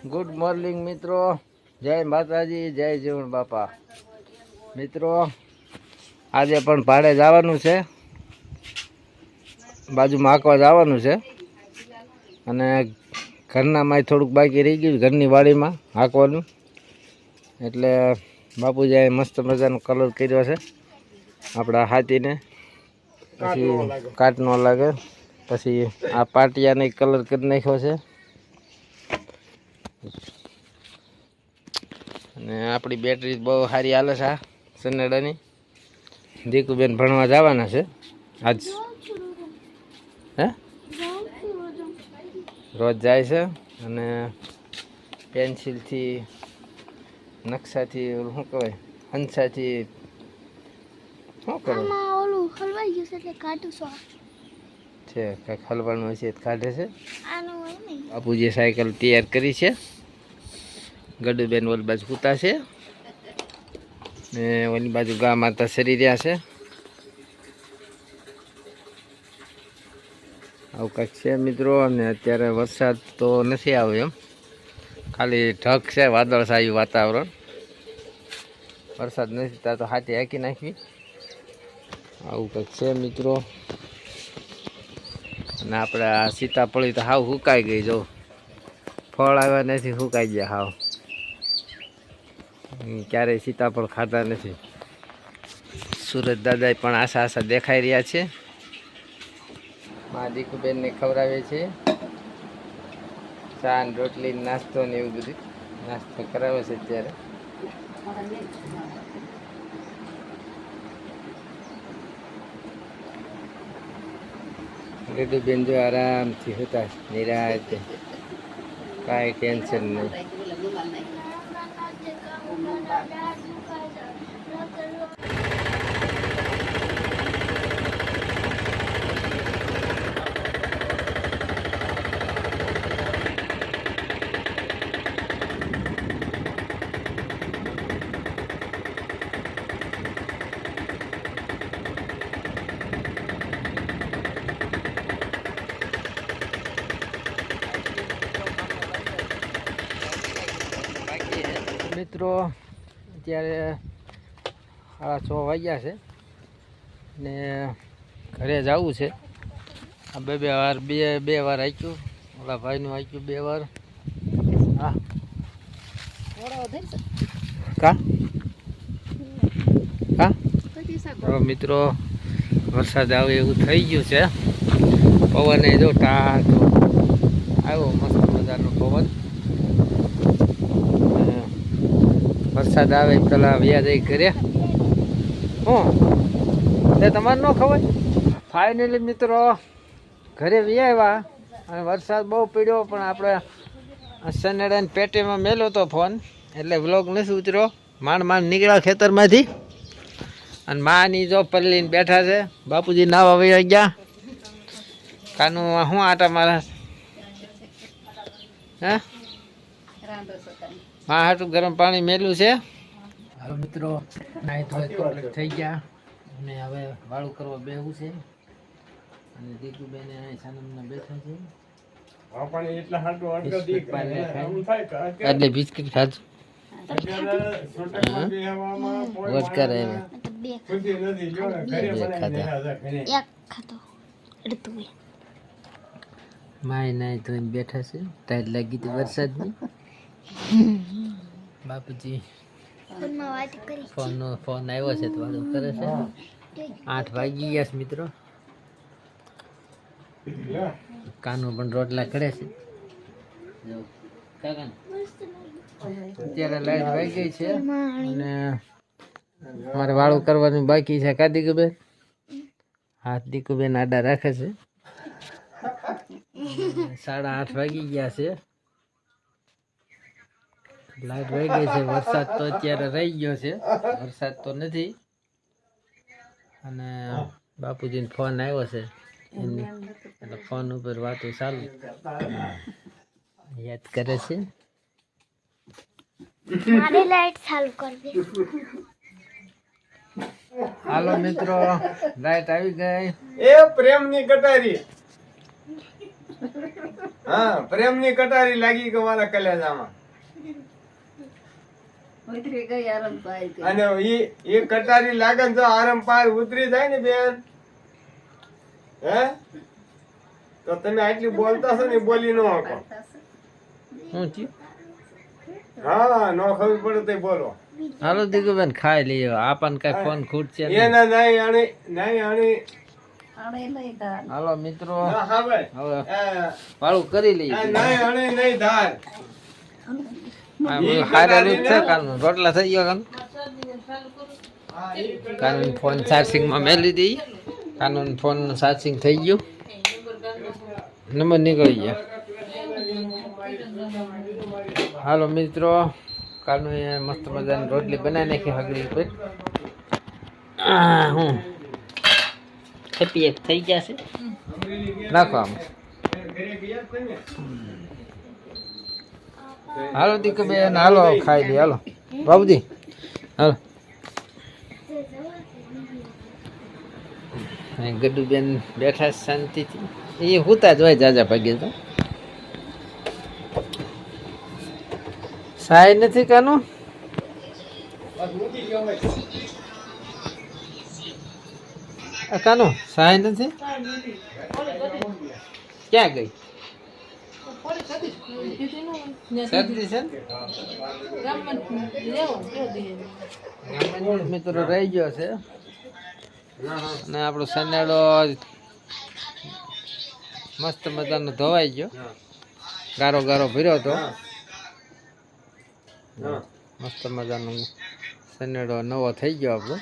Good morning મિત્રો, જય માતાજી, જય જીવણ બાપા. મિત્રો આજે પણ ભાડે જવાનું છે, બાજુમાં હાંકવા જવાનું છે અને ઘરનામાં થોડુંક બાકી રહી ગયું, ઘરની વાડીમાં હાંકવાનું. એટલે બાપુજીએ મસ્ત મજાનો કલર કર્યો છે આપણા હાથીને, પછી કાટ ન લાગે. પછી આ પાટિયાને કલર કરી નાખ્યો છે અને આપણી બેટરી બહુ સારી હાલે છે. આ સનેડાની દીકુબેન ભણવા જવાના છે આજ. હે રોજ જાય છે અને પેન્સિલથી નકશાથી શું કહેવાય, હંસાથી શું કહેવાય ઓલું હલવાઈ ગયું છે એટલે કાઢું છે, કાંઈક હલવાનું હશે કાઢે છે. આનું હોય ને બાપુજીએ સાયકલ તૈયાર કરી છે. ગડુબેન ઓલી બાજુ કૂતા છે ને ઓલી બાજુ ગા માતા સરી રહ્યા છે. આવું કંઈક છે મિત્રો. અને અત્યારે વરસાદ તો નથી આવ્યો, એમ ખાલી ઢગ છે, વાદળછાયું વાતાવરણ. વરસાદ નથી ત્યાં તો હાથી હાંકી નાખવી. આવું કંઈક છે મિત્રો. અને આપણે આ સીતાફળી તો હાવ સુકાઈ ગઈ, જો ફળ આવ્યા નથી, સુકાઈ ગયા હાવ. ક્યારેય સીતાફળ ખાધા નથી. સુરત દાદા પણ આશા દેખાઈ રહ્યા છે. મા દીકુબેનને ખવડાવે છે ચા ને રોટલી, નાસ્તો ને એવું બધું નાસ્તો કરાવે છે અત્યારે. ગડુબેન જો આરામથી હતા, નિરાતે, કાંઈ ટેન્શન નહીં. મિત્રો અત્યારે 6:30 વાગ્યા છે ને ઘરે જવું છે. આ બે વાર હાંક્યું, ઓલા ભાઈનું હાંક્યું 2 વાર. હા કા કા મિત્રો, વરસાદ આવે એવું થઈ ગયું છે. પવન જો ટાઢો આવ્યો, મસ્ત મજાનો પવન. વરસાદ આવે પેલા વ્યાજ ઘરે. હું તે તમારે ન ખવાય. ફાઇનલી મિત્રો ઘરે વ્યાવ્યા અને વરસાદ બહુ પડ્યો, પણ આપણે સનેડાની પેટીમાં મેલ્યો હતો ફોન, એટલે વ્લોગ નથી ઉતર્યો. માંડ નીકળ્યા ખેતરમાંથી. અને માની જો પલ્લીને બેઠા છે. બાપુજી નાવા વયા ગયા. કાનું શું આટા મારા હે હા હાટું ગરમ પાણી મેલું છે. હવે મિત્રો નાહી ધોઈ કમ્પ્લીટ થઈ ગયા અને હવે વાળું કરવા બેહવું છે. અને દીકુબેન સાનમના બેઠા છે. એટલે બિસ્કિટ ખાધું માય નાય ધોઈને બેઠા છે. ટાઈટ લાગી હતી વરસાદની. બાપુજી ફોન આવ્યો છે તો વાળો કરે છે. 8 વાગી ગયા છે મિત્રો. કાનું પણ રોટલા કરે છે. અત્યારે લાઈટ વાગી ગઈ છે અને મારે વાળું કરવાનું બાકી છે. કા દીકુબેન? હાથ દીકુબેન આડા રાખે છે. 8:30 વાગી ગયા છે. લાઈટ વહી ગઈ છે. વરસાદ તો અત્યારે રહી ગયો છે, વરસાદ તો નથી. અને બાપુજીને ફોન આવ્યો છે એમની, એટલે ફોન ઉપર વાતો ચાલુ યાદ કરે છે. મારી લાઈટ ચાલુ કરવી. હાલો મિત્રો, લાઈટ આવી ગઈ. એ પ્રેમની કટારી હા પ્રેમની કટારી લાગી કે મારા કલેજામાં ઉતરી ગઈ આરામ પાઈ ગઈ. અને એ કટારી લાગે ને જો આરામ પાર ઉતરી જાય ને બેન હે તો તમે આટલી બોલતા છો ને એ બોલી ન શકો. શું થયું? હા ન ખબર પડે તો બોલો. હાલો દીકુબેન ખાઈ લઈએ આપણને કઈ ફોન ખૂટશે નહીં. એના નહીં આણી નહીં આણી આણે લઈ ધાર. હાલો મિત્રો ના હા ભાઈ હવે વાળું કરી લઈએ. નહીં આણી નહીં ધાર આ બધું હારેલું જ છે કાલનું રોટલા થઈ ગયો કાનું. કાનૂન ફોન ચાર્જિંગમાં મેલી દઈએ. કાનૂન ફોન ચાર્જિંગ થઈ ગયું. નંબર નીકળી ગયો. હાલો મિત્રો કાલનું એ મસ્ત મજાની રોટલી બનાવી નાખી હગડી પર. હું થપી એક થઈ જશે નાખો આમ. હાલો દીકુબેન હાલો ખાઈ લઈએ. હાલો બાબુજી હાલો. ગડુબેન બેઠા છે શાંતિથી. એ હુતા જ હોય જાજા ભાગે તો. સાય નથી કાનું. કાનું સાય નથી. ક્યાં ગઈ? શરદી છે ને? મિત્રો રહી ગયો છે અને આપણો સનેડો મસ્ત મજાનો ધોવાઈ ગયો. ગારો ગારો ભર્યો હતો. મસ્ત મજાનો સનેડો નવો થઈ ગયો આપણો.